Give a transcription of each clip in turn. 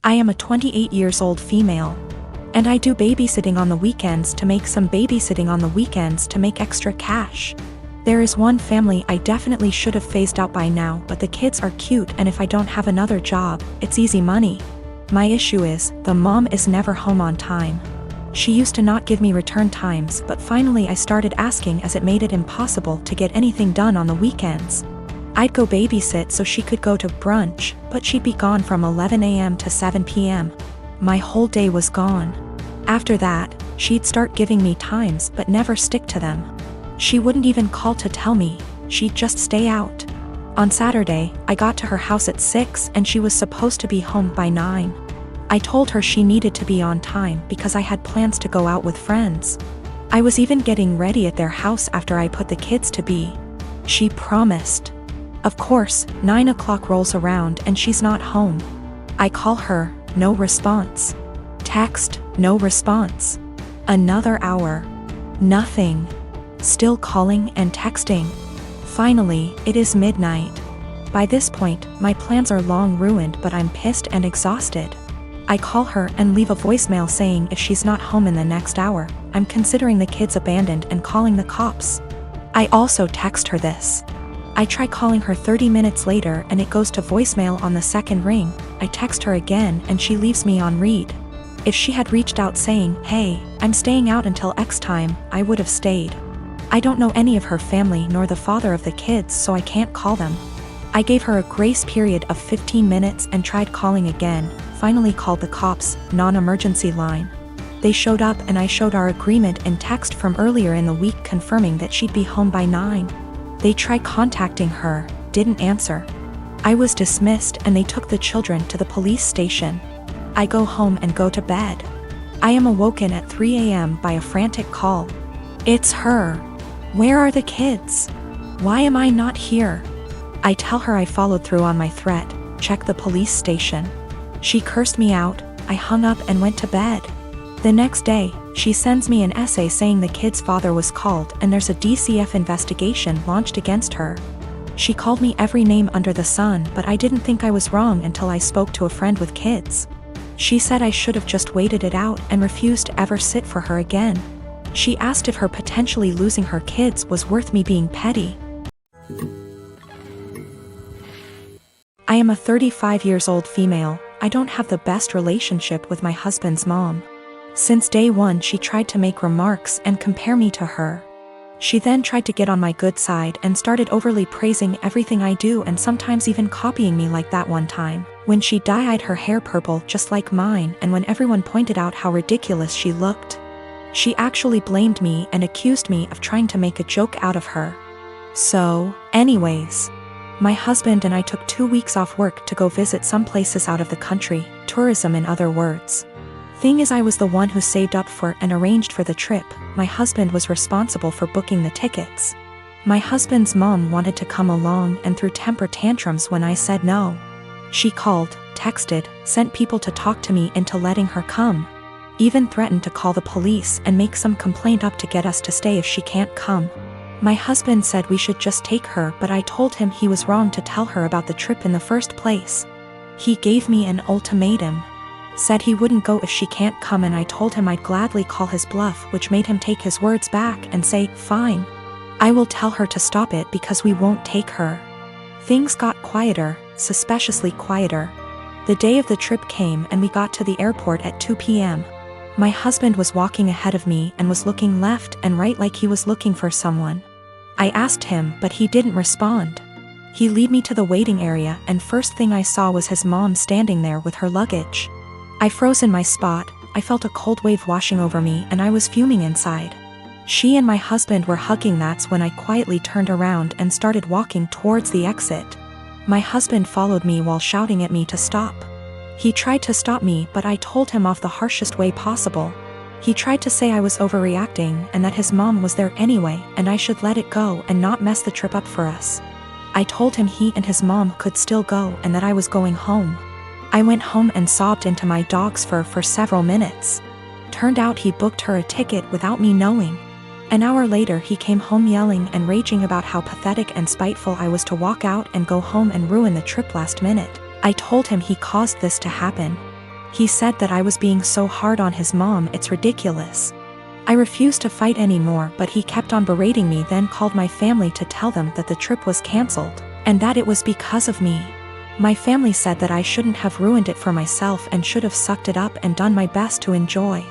I am a 28 years old female. And I do babysitting on the weekends to make extra cash. There is one family I definitely should have phased out by now, but the kids are cute, and if I don't have another job, it's easy money. My issue is, the mom is never home on time. She used to not give me return times, but finally I started asking as it made it impossible to get anything done on the weekends. I'd go babysit so she could go to brunch, but she'd be gone from 11 a.m. to 7 p.m. My whole day was gone. After that, she'd start giving me times but never stick to them. She wouldn't even call to tell me, she'd just stay out. On Saturday, I got to her house at 6 and she was supposed to be home by 9. I told her she needed to be on time because I had plans to go out with friends. I was even getting ready at their house after I put the kids to bed. She promised. Of course, 9 o'clock rolls around and she's not home. I call her, no response. Text, no response. Another hour. Nothing. Still calling and texting. Finally, it is midnight. By this point, my plans are long ruined, but I'm pissed and exhausted. I call her and leave a voicemail saying if she's not home in the next hour, I'm considering the kids abandoned and calling the cops. I also text her this. I try calling her 30 minutes later and it goes to voicemail on the second ring. I text her again and she leaves me on read. If she had reached out saying, hey, I'm staying out until X time, I would have stayed. I don't know any of her family nor the father of the kids, so I can't call them. I gave her a grace period of 15 minutes and tried calling again, finally called the cops, non-emergency line. They showed up and I showed our agreement in text from earlier in the week confirming that she'd be home by 9. They tried contacting her, didn't answer. I was dismissed and they took the children to the police station. I go home and go to bed. I am awoken at 3 a.m. by a frantic call. It's her. Where are the kids? Why am I not here? I tell her I followed through on my threat, check the police station. She cursed me out, I hung up and went to bed. The next day, she sends me an essay saying the kid's father was called and there's a DCF investigation launched against her. She called me every name under the sun, but I didn't think I was wrong until I spoke to a friend with kids. She said I should have just waited it out and refused to ever sit for her again. She asked if her potentially losing her kids was worth me being petty. I am a 35 years old female. I don't have the best relationship with my husband's mom. Since day one she tried to make remarks and compare me to her. She then tried to get on my good side and started overly praising everything I do and sometimes even copying me, like that one time when she dyed her hair purple just like mine, and when everyone pointed out how ridiculous she looked. She actually blamed me and accused me of trying to make a joke out of her. So, anyways, my husband and I took 2 weeks off work to go visit some places out of the country, tourism in other words. Thing is, I was the one who saved up for and arranged for the trip. My husband was responsible for booking the tickets. My husband's mom wanted to come along and threw temper tantrums when I said no. She called, texted, sent people to talk to me into letting her come. Even threatened to call the police and make some complaint up to get us to stay if she can't come. My husband said we should just take her, but I told him he was wrong to tell her about the trip in the first place. He gave me an ultimatum. Said he wouldn't go if she can't come, and I told him I'd gladly call his bluff, which made him take his words back and say, fine. I will tell her to stop it because we won't take her. Things got quieter, suspiciously quieter. The day of the trip came and we got to the airport at 2 p.m. My husband was walking ahead of me and was looking left and right like he was looking for someone. I asked him, but he didn't respond. He led me to the waiting area, and first thing I saw was his mom standing there with her luggage. I froze in my spot. I felt a cold wave washing over me and I was fuming inside. She and my husband were hugging. That's when I quietly turned around and started walking towards the exit. My husband followed me while shouting at me to stop. He tried to stop me, but I told him off the harshest way possible. He tried to say I was overreacting and that his mom was there anyway and I should let it go and not mess the trip up for us. I told him he and his mom could still go and that I was going home. I went home and sobbed into my dog's fur for several minutes. Turned out he booked her a ticket without me knowing. An hour later he came home yelling and raging about how pathetic and spiteful I was to walk out and go home and ruin the trip last minute. I told him he caused this to happen. He said that I was being so hard on his mom, it's ridiculous. I refused to fight anymore, but he kept on berating me, then called my family to tell them that the trip was cancelled, and that it was because of me. My family said that I shouldn't have ruined it for myself and should have sucked it up and done my best to enjoy.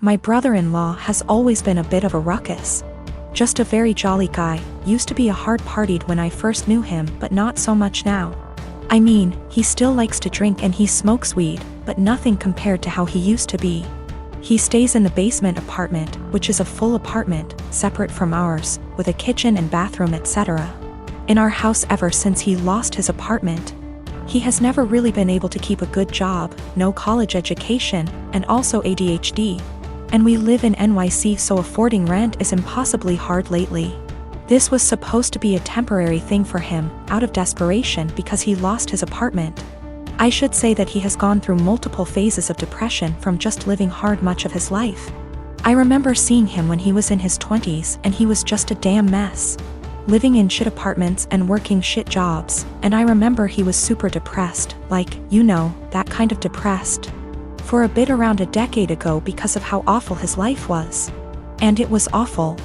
My brother-in-law has always been a bit of a ruckus. Just a very jolly guy, used to be a hard-partied when I first knew him, but not so much now. I mean, he still likes to drink and he smokes weed, but nothing compared to how he used to be. He stays in the basement apartment, which is a full apartment, separate from ours, with a kitchen and bathroom, etc. In our house ever since he lost his apartment. He has never really been able to keep a good job, no college education, and also ADHD. And we live in NYC, so affording rent is impossibly hard lately. This was supposed to be a temporary thing for him, out of desperation because he lost his apartment. I should say that he has gone through multiple phases of depression from just living hard much of his life. I remember seeing him when he was in his 20s and he was just a damn mess. Living in shit apartments and working shit jobs, and I remember he was super depressed, like, you know, that kind of depressed. For a bit around a decade ago because of how awful his life was. And it was awful.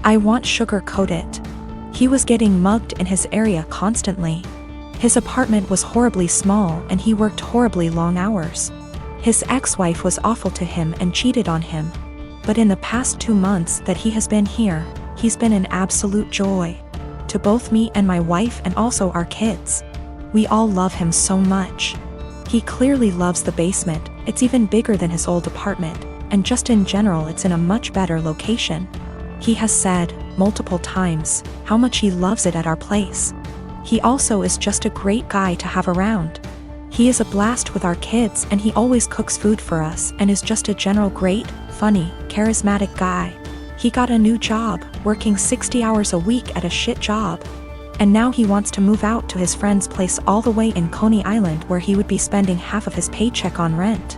I won't sugarcoat it. He was getting mugged in his area constantly. His apartment was horribly small and he worked horribly long hours. His ex-wife was awful to him and cheated on him. But in the past 2 months that he has been here, he's been an absolute joy. To both me and my wife and also our kids. We all love him so much. He clearly loves the basement, it's even bigger than his old apartment, and just in general it's in a much better location. He has said, multiple times, how much he loves it at our place. He also is just a great guy to have around. He is a blast with our kids and he always cooks food for us and is just a general great, funny, charismatic guy. He got a new job, working 60 hours a week at a shit job. And now he wants to move out to his friend's place all the way in Coney Island where he would be spending half of his paycheck on rent.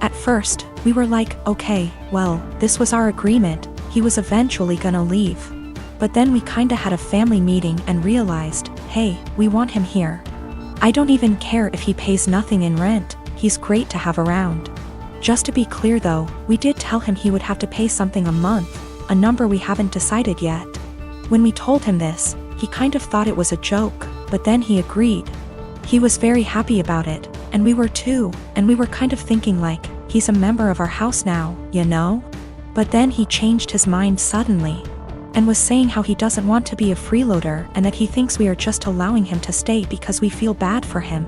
At first, we were like, okay, well, this was our agreement, he was eventually gonna leave. But then we kinda had a family meeting and realized, hey, we want him here. I don't even care if he pays nothing in rent, he's great to have around. Just to be clear though, we did tell him he would have to pay something a month, a number we haven't decided yet. When we told him this, he kind of thought it was a joke, but then he agreed. He was very happy about it, and we were too, and we were kind of thinking like, he's a member of our house now, you know? But then he changed his mind suddenly, and was saying how he doesn't want to be a freeloader and that he thinks we are just allowing him to stay because we feel bad for him.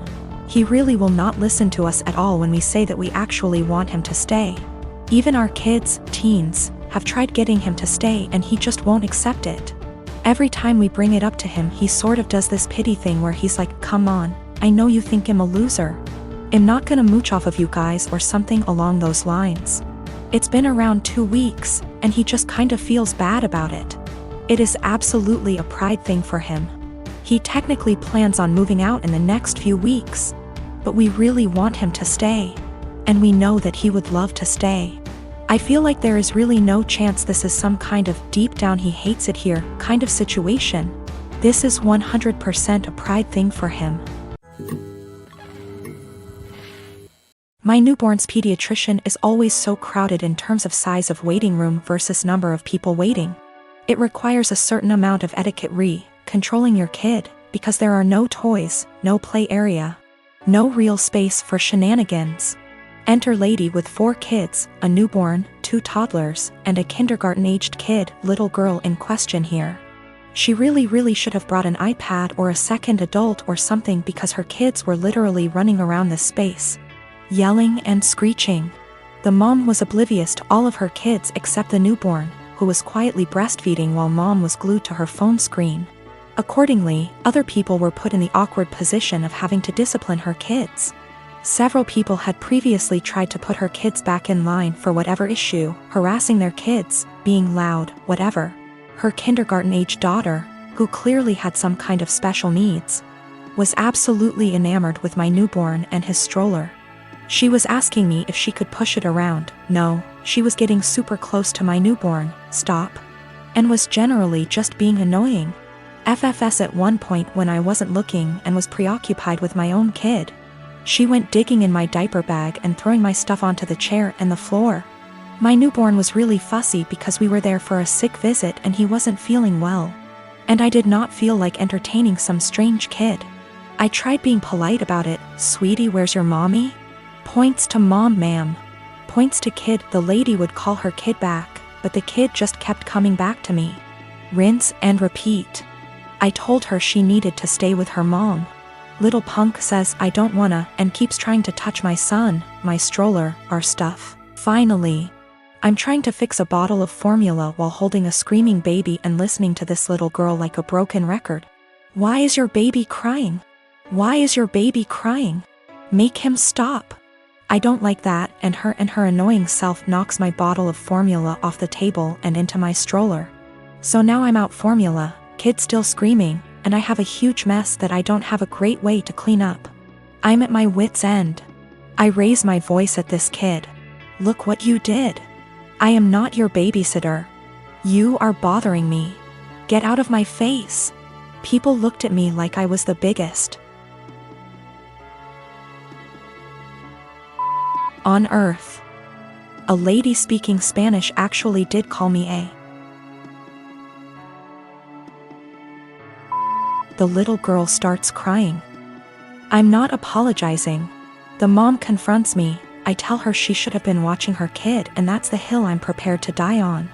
He really will not listen to us at all when we say that we actually want him to stay. Even our kids, teens, have tried getting him to stay and he just won't accept it. Every time we bring it up to him he sort of does this pity thing where he's like, come on, I know you think I'm a loser. I'm not gonna mooch off of you guys or something along those lines. It's been around 2 weeks, and he just kind of feels bad about it. It is absolutely a pride thing for him. He technically plans on moving out in the next few weeks. But we really want him to stay. And we know that he would love to stay. I feel like there is really no chance this is some kind of deep down he hates it here kind of situation. This is 100% a pride thing for him. My newborn's pediatrician is always so crowded in terms of size of waiting room versus number of people waiting. It requires a certain amount of etiquette controlling your kid, because there are no toys, no play area, no real space for shenanigans. Enter lady with 4 kids, a newborn, 2 toddlers, and a kindergarten-aged kid, little girl in question here. She really should have brought an iPad or a second adult or something because her kids were literally running around this space, yelling and screeching. The mom was oblivious to all of her kids except the newborn, who was quietly breastfeeding while mom was glued to her phone screen. Accordingly, other people were put in the awkward position of having to discipline her kids. Several people had previously tried to put her kids back in line for whatever issue, harassing their kids, being loud, whatever. Her kindergarten-age daughter, who clearly had some kind of special needs, was absolutely enamored with my newborn and his stroller. She was asking me if she could push it around. No, she was getting super close to my newborn, stop, and was generally just being annoying. FFS at one point when I wasn't looking and was preoccupied with my own kid. She went digging in my diaper bag and throwing my stuff onto the chair and the floor. My newborn was really fussy because we were there for a sick visit and he wasn't feeling well. And I did not feel like entertaining some strange kid. I tried being polite about it. Sweetie, where's your mommy? Points to mom, ma'am. Points to kid. The lady would call her kid back, but the kid just kept coming back to me. Rinse and repeat. I told her she needed to stay with her mom. Little punk says I don't wanna and keeps trying to touch my son, my stroller, our stuff. Finally, I'm trying to fix a bottle of formula while holding a screaming baby and listening to this little girl like a broken record. Why is your baby crying? Why is your baby crying? Make him stop. I don't like that, and her annoying self knocks my bottle of formula off the table and into my stroller. So now I'm out formula, kid still screaming, and I have a huge mess that I don't have a great way to clean up. I'm at my wit's end. I raise my voice at this kid. Look what you did. I am not your babysitter. You are bothering me. Get out of my face. People looked at me like I was the biggest on earth. A lady speaking Spanish actually did call me a. The little girl starts crying. I'm not apologizing. The mom confronts me. I tell her she should have been watching her kid, and that's the hill I'm prepared to die on.